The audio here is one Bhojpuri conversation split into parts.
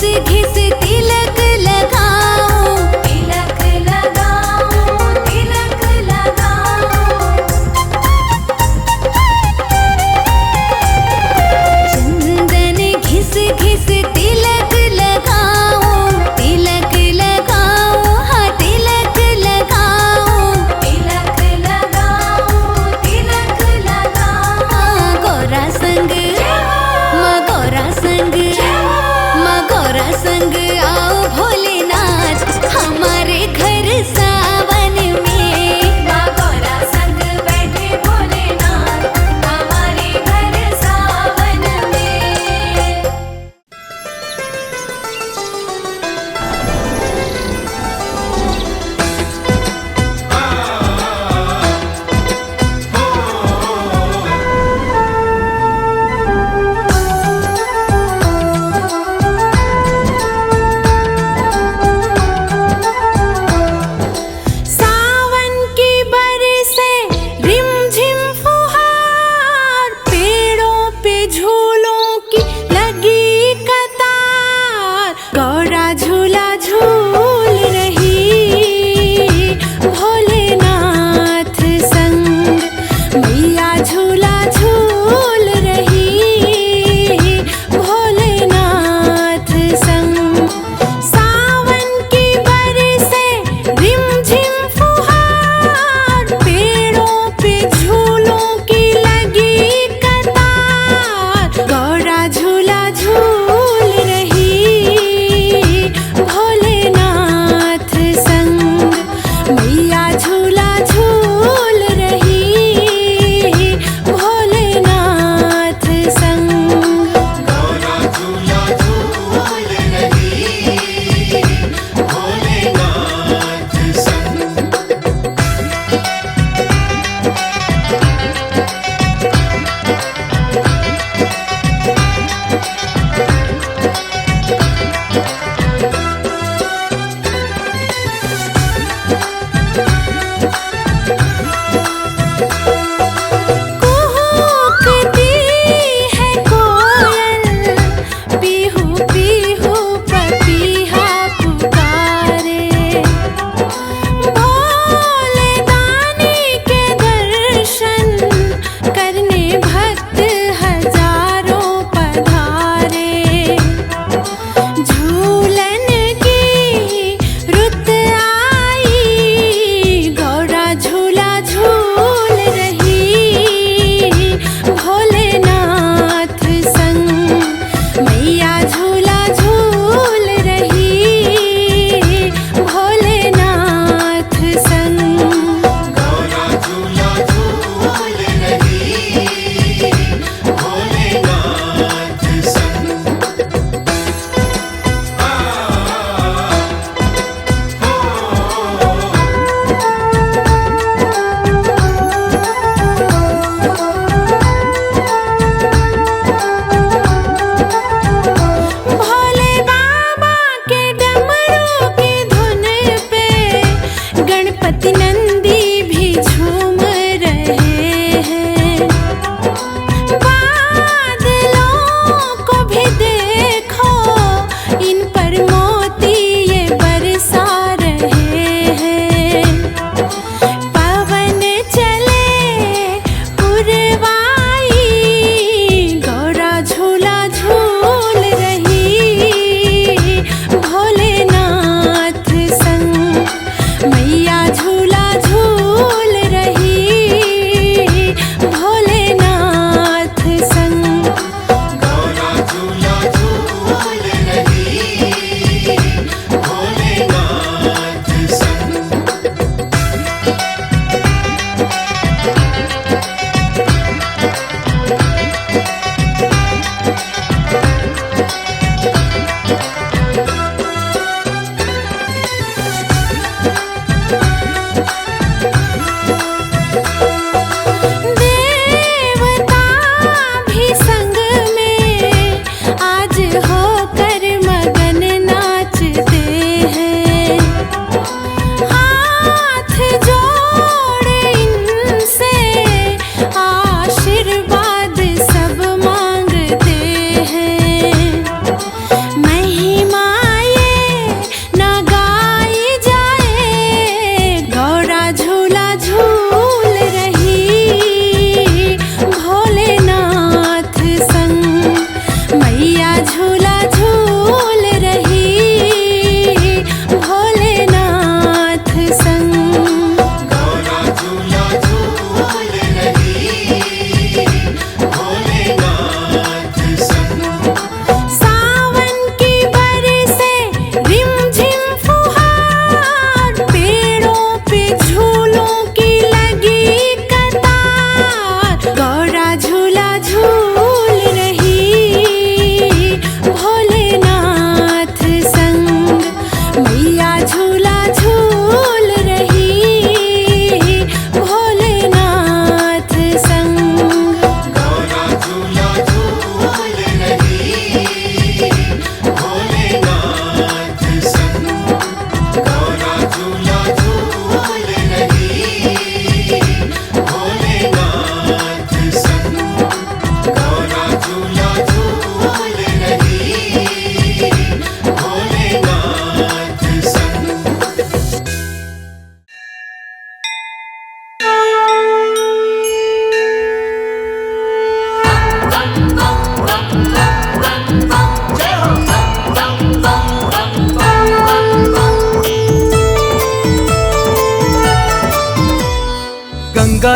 घिस तिलक लगाओ, तिलक लगाओ, तिलक लगाओ। चंदन घिस घिस तिलक लगाओ, तिलक लगाओ, हाँ तिलक लगाओ, तिलक लगाओ, तिलक लगाओ। गौरा संग, माँ गौरा संग, माँ गौरा संग आओ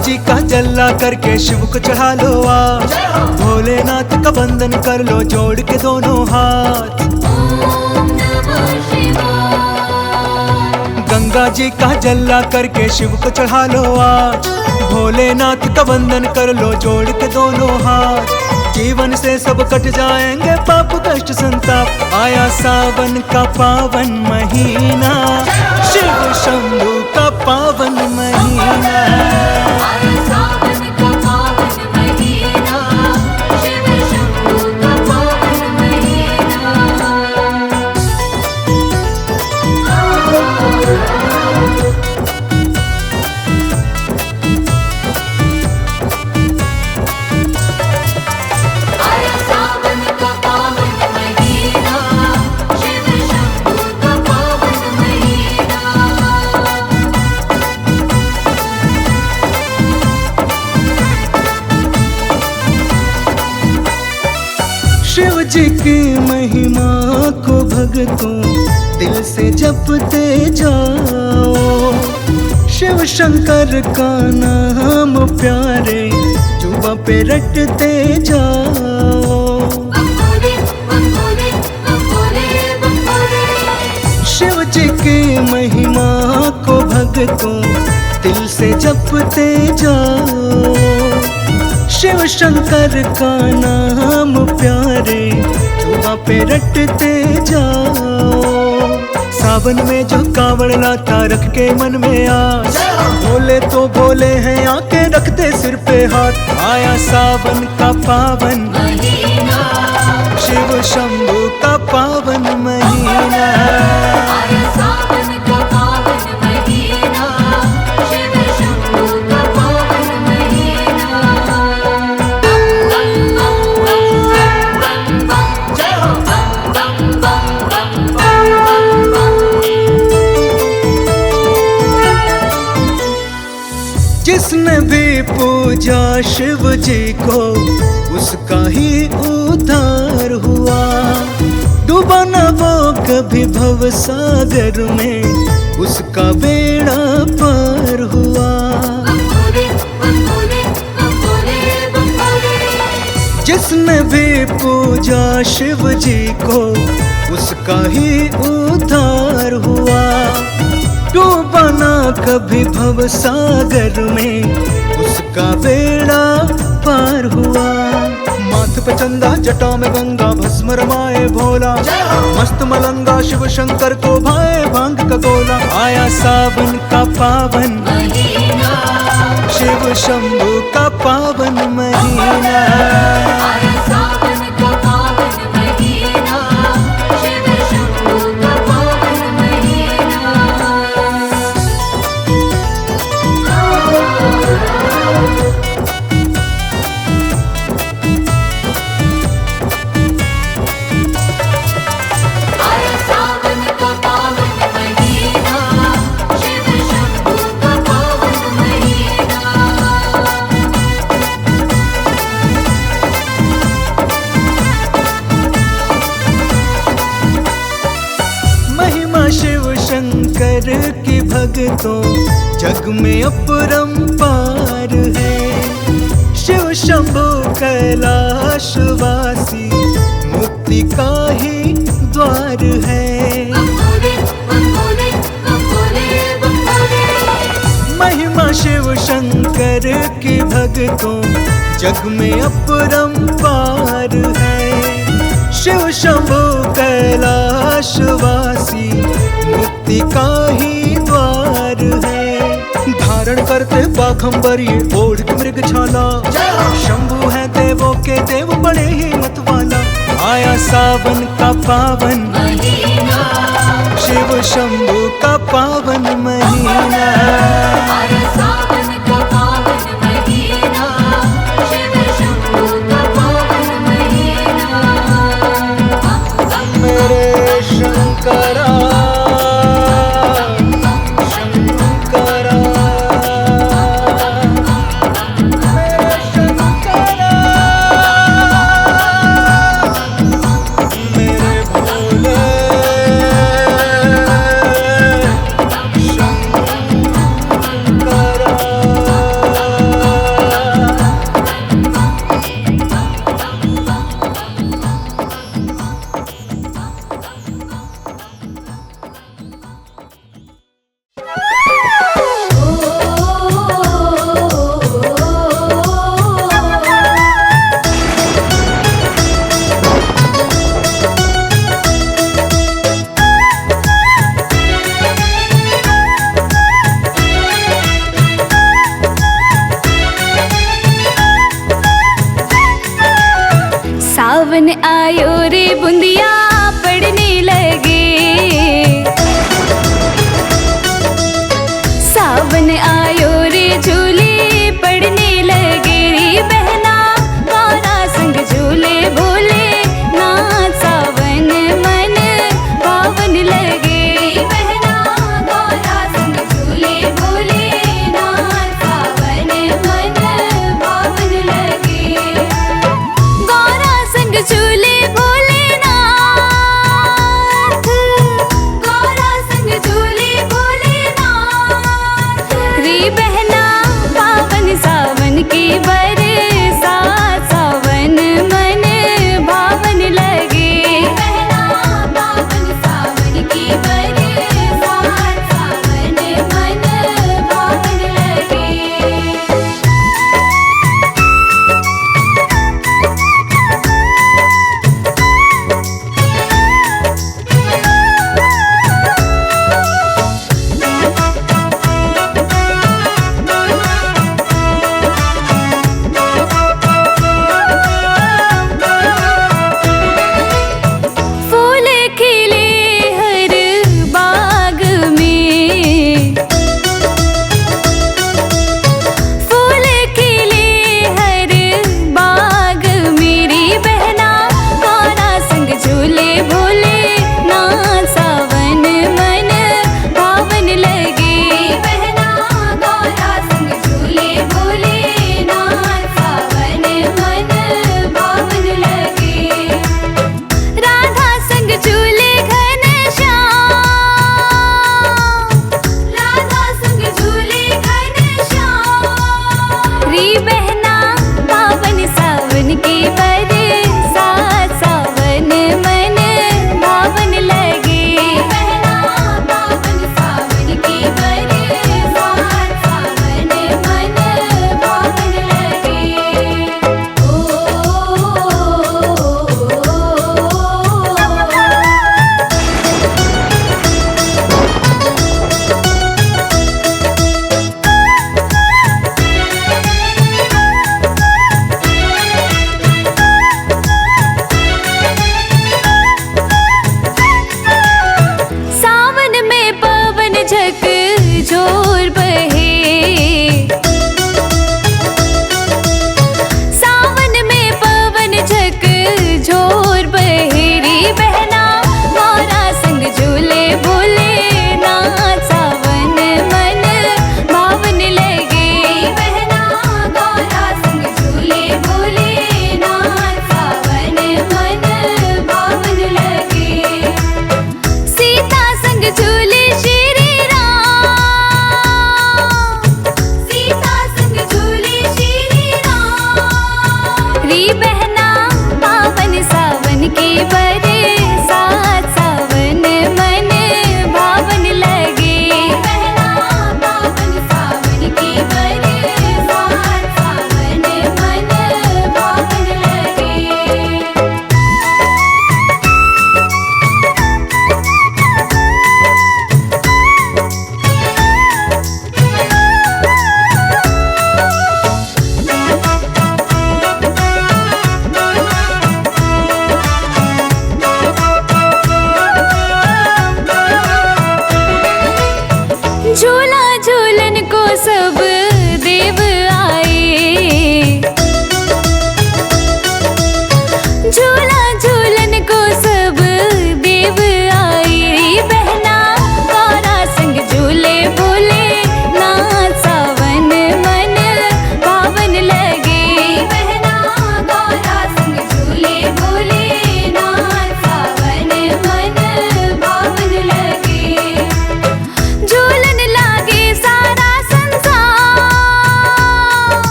जी का जल्ला करके शिव को चढ़ा लो आज, भोलेनाथ का बंधन कर लो जोड़ के दोनों हाथ। ओम नमः शिवाय। गंगा जी का जल्ला करके शिव को चढ़ा लो आज, भोलेनाथ का बंधन कर लो जोड़ के दोनों हाथ। जीवन से सब कट जाएंगे पाप कष्ट संताप, आया सावन का पावन महीना, शिव शंभू का पावन महीना। आया सावन का पावन महीना, शिव शंभू का पावन महीना। आया सावन का पावन महीना, शिव शंभू का पावन महीना। शिव जी की महिमा को भक्तों दिल से जपते जाओ, शिव शंकर का नाम प्यारे जुबां पे रटते जाओ। बंबोले बंबोले बंबोले बंबोले। शिव जी की महिमा को भक्तों दिल से जपते जाओ, शिव शंकर का नाम प्यारे जुबां पे रटते जाओ। सावन में जो कावड़ लाता रख के मन में आस, बोले तो बोले हैं आके रखते सिर पे हाथ। आया सावन का पावन महीना, शिव शंभू का पावन महीना। आया सावन का पावन महीना, शिव शंभू का पावन महीना। बम बम बम बम बम, जय हो बम बम बम बम बम बम। जिसने भी पूजा शिव जी को उसका ही उद्धार हुआ, डूबा न वो कभी भव सागर में, उसका बेड़ा पार हुआ। बंबोले बंबोले बंबोले बंबोले। जिसने भी पूजा शिव जी को उसका ही उद्धार हुआ, डूबा ना कभी भव सागर में, उसका बेड़ा पार हुआ। माथ पे चंदा जटा में गंगा भस्म रमाए भोला, मस्त मलंगा शिव शंकर को भाए भांग का गोला। आया सावन का पावन महीना, शिव शंभू का पावन महीना। आया सावन का पावन महीना, शिव शंभू का पावन महीना। आया सावन का पावन महीना, शिव शंभू का पावन महीना। महिमा शिव शंकर की भक्तों जग में अपरंपार है, शिव शंभु कैलाशवासी मुक्ति का ही द्वार है। बंबोले बंबोले बंबोले बंबोले। महिमा शिव शंकर की भक्तों जग में अपरंपार है, शिव शंभु कैलाशवासी मुक्ति का ही द्वार है। धारण करते बाघंबर ये ओढ़ के मृग छाला, शंभु है देवों के देव बड़े ही मत वाला। आया सावन का पावन महीना, शिव शंभू का पावन महीना। आया सावन का पावन महीना, शिव शंभू का पावन महीना। बम बम मेरे शंकरा शंकरा, मेरे शंकरा, मेरे भोले शंकरा। आयो रे बुंदिया पड़ने लगे, सावन आयो रे झूले पड़ने लगे रे बहना गौरा संग झूले भोले नाथ सावन मन पावन लगे। बहना गौरा संग झूले भोले नाथ सावन मन पावन लगे। गौरा संग झूले भोले नाथ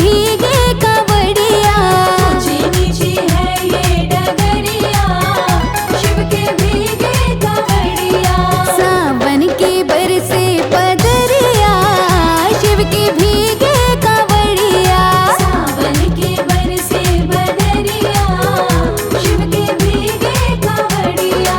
भीगे कावड़िया। ऊंची नीची है ये डगरिया, शिव के भीगे कावड़िया। सावन के बरसे पदरिया, शिव के भीगे कावड़िया। सावन के बरसे बदरिया, शिव के भीगे कावड़िया।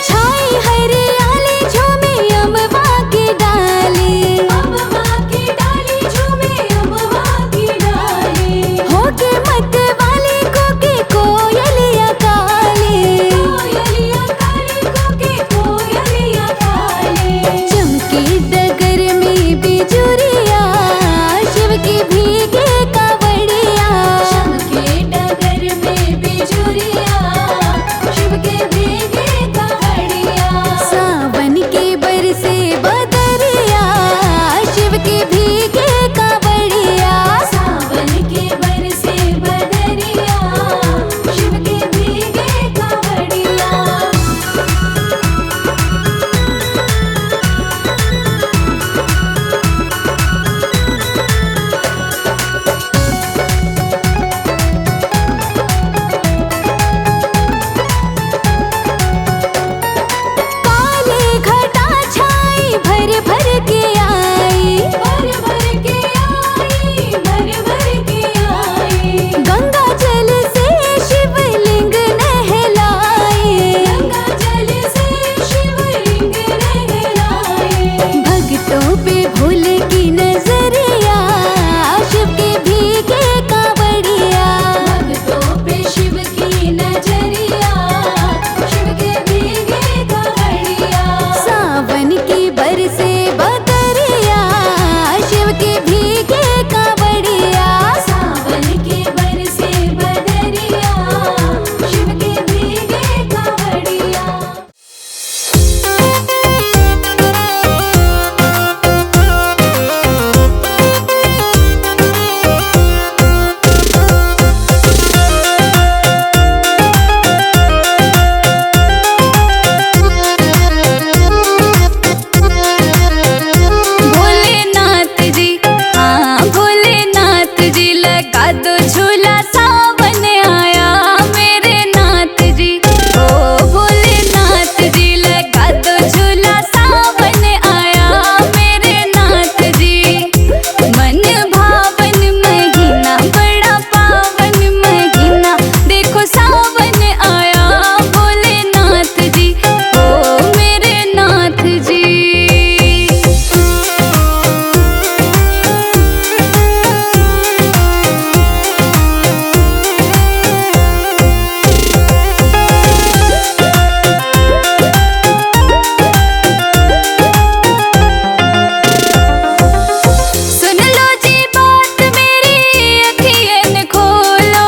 छाई हरियाली झूमे अमवा की डाली। अमवा की डाली झूमे अमवा की डाली। होके मत वाली कोके कोयलिया काली। कोयलिया काली कोके कोयलिया काली। चमकी डगर में बिजुरिया, शिव की भीगे कावड़िया। चमके डगर में बिजुरिया, शिव के भीगे कावड़िया। सावन के बरसे बदरिया, शिव के भीगे कावड़िया। सावन के बरसे बदरिया, शिव के भीगे कावड़िया। काले घटा छाई भर भर के आई। भर भर के आई, भर भर के आई। गंगा जल से शिवलिंग नहलाए। गंगा जल से शिवलिंग नहलाए। भक्तों पे भूल की नजरिया, शिव के भीगे कावड़िया। भक्तों पे शिव की नजरिया, शिव के भीगे कावड़िया। सावन की बरसे बदरिया, शिव के भीगे कावड़िया। सावन के बरसे बदरिया, शिव के भीगे कावड़िया। भोलेनाथ जी, हाँ भोलेनाथ जी, लगा दो झूला सावन आया मेरे नाथ जी। ओ भोलेनाथ जी, लगा दो झूला सावन आया मेरे नाथ जी। मन भावन महीना, बड़ा पावन महीना, देखो सावन आया भोलेनाथ जी। ओ मेरे नाथ जी। सुन लो जी बात मेरी, अखियन खोलो,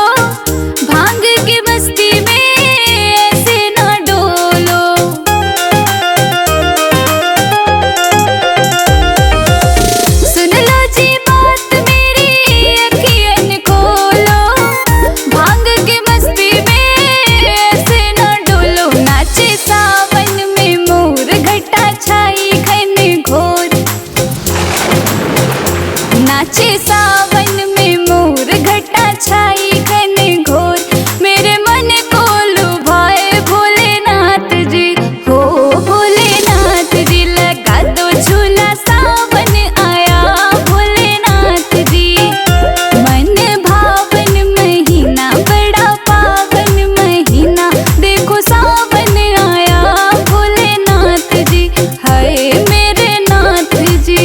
भांग की मस्ती में ऐसे ना डोलो। सुन लो जी बात मेरी, अखियन खोलो, भांग की मस्ती में ऐसे ना डोलो। नाचे सावन में मोर, घटा छाई घन घोर। नाचे सावन में मोर, घटा छाई घन घोर। मेरे मन को लुभाए भोलेनाथ जी। हो भोलेनाथ जी, लगा दो झूला सावन आया भोलेनाथ जी। मन भावन महीना, बड़ा पावन महीना, देखो सावन आया भोलेनाथ जी। हाय मेरे नाथ जी।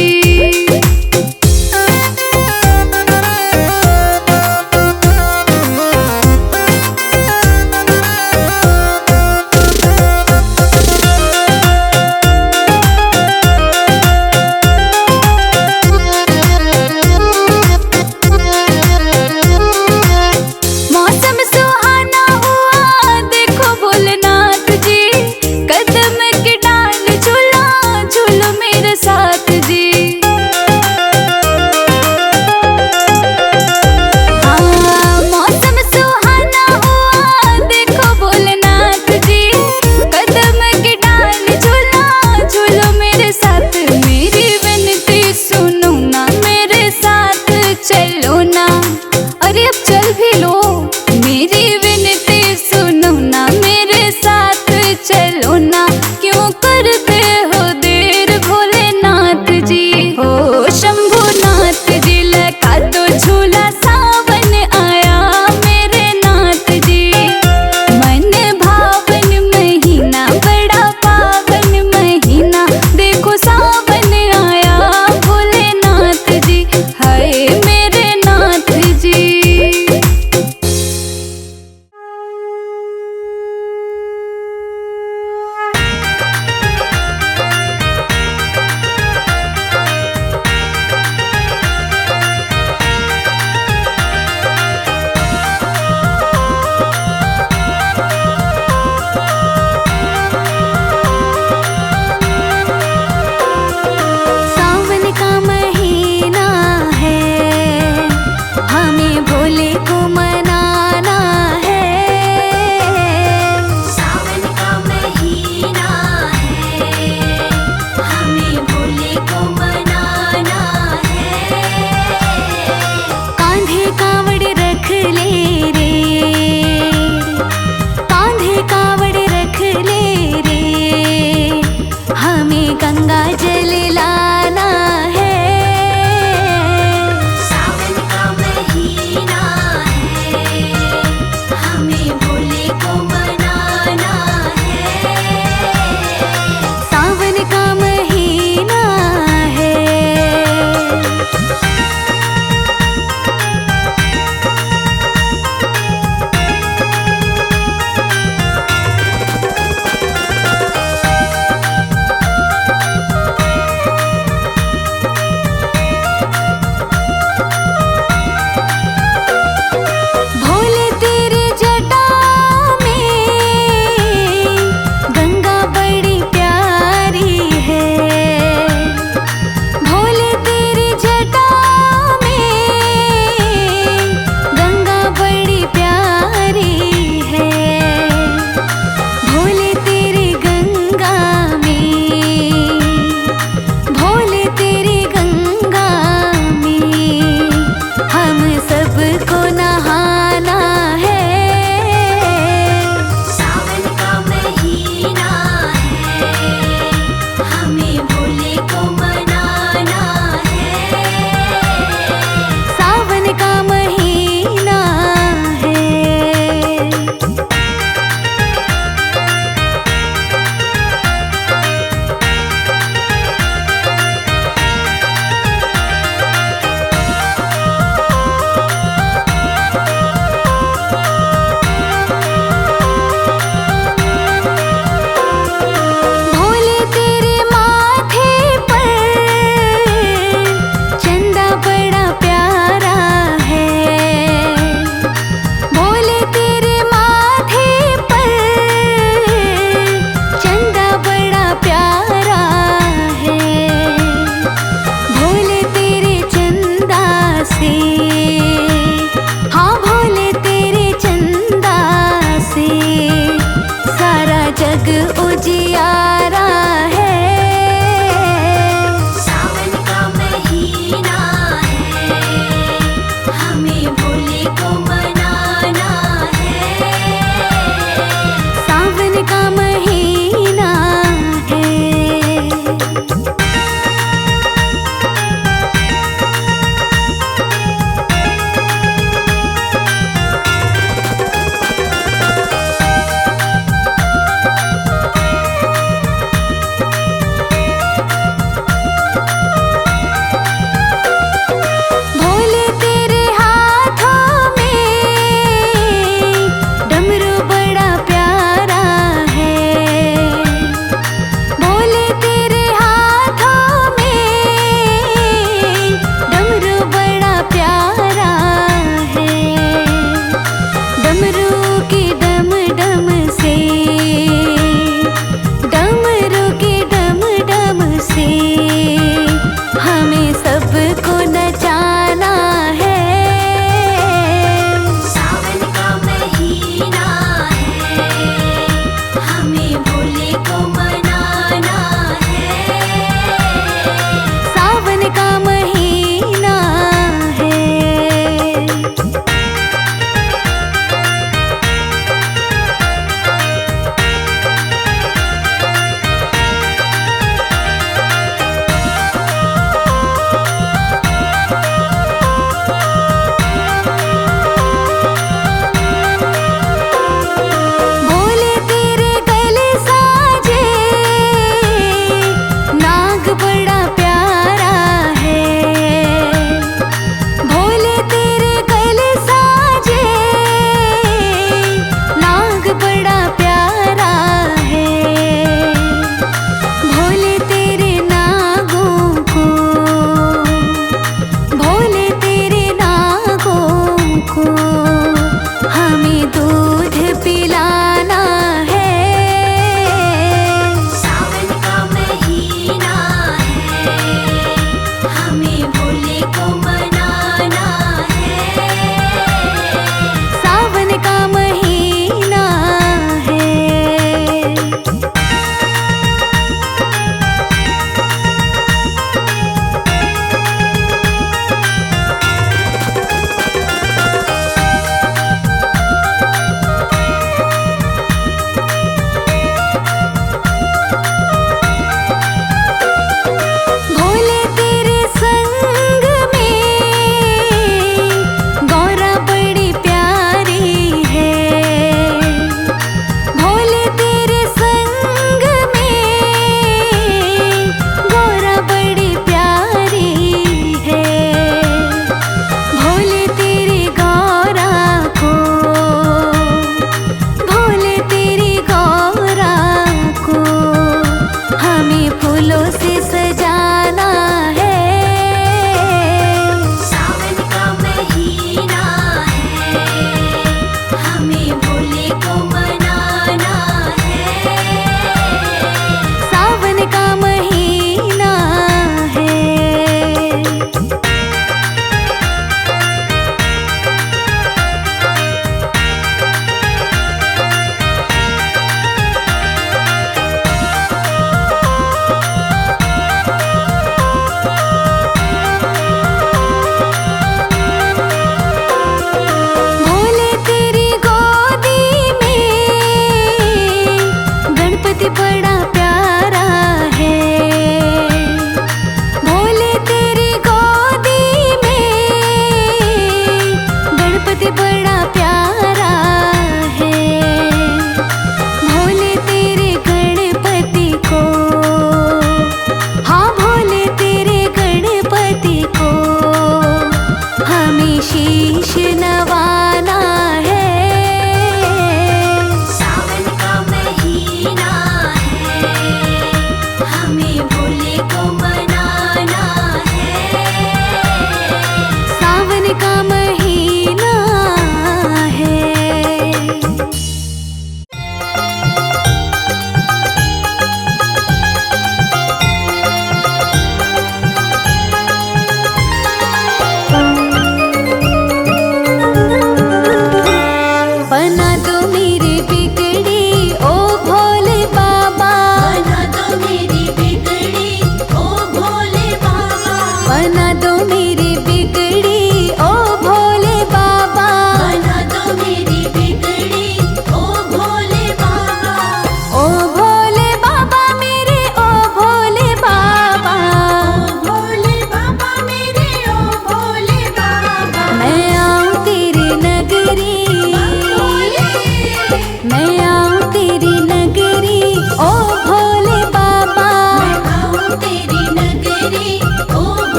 जाना है। सावन का महीना है, हमें भोले को मनाना है। सावन का महीना है।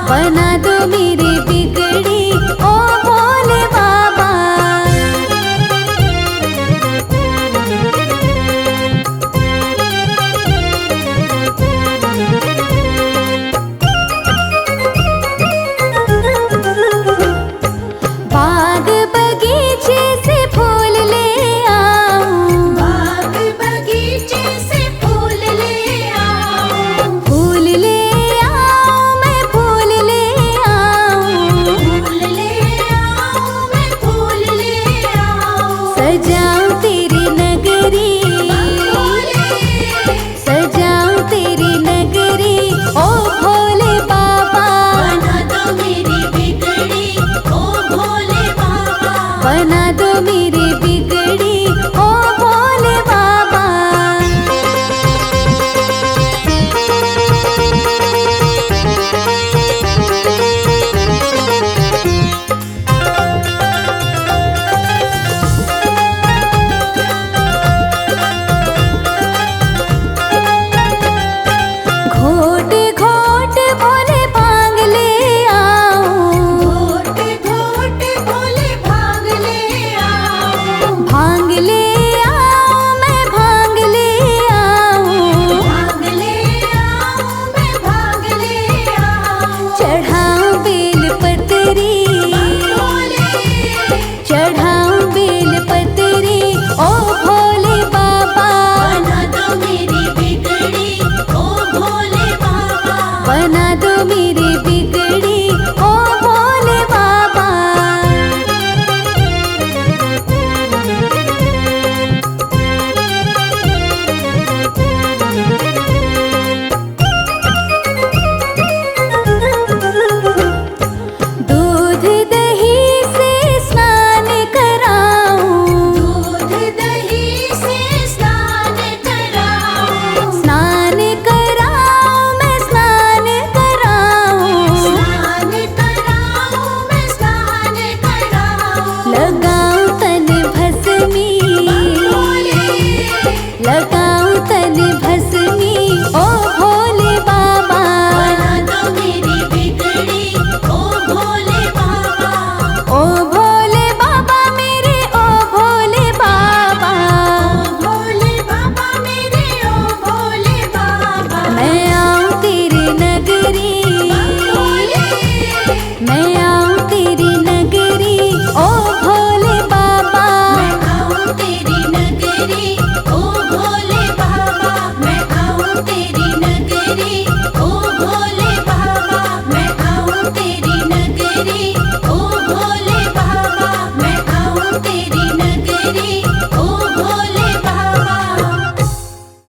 बना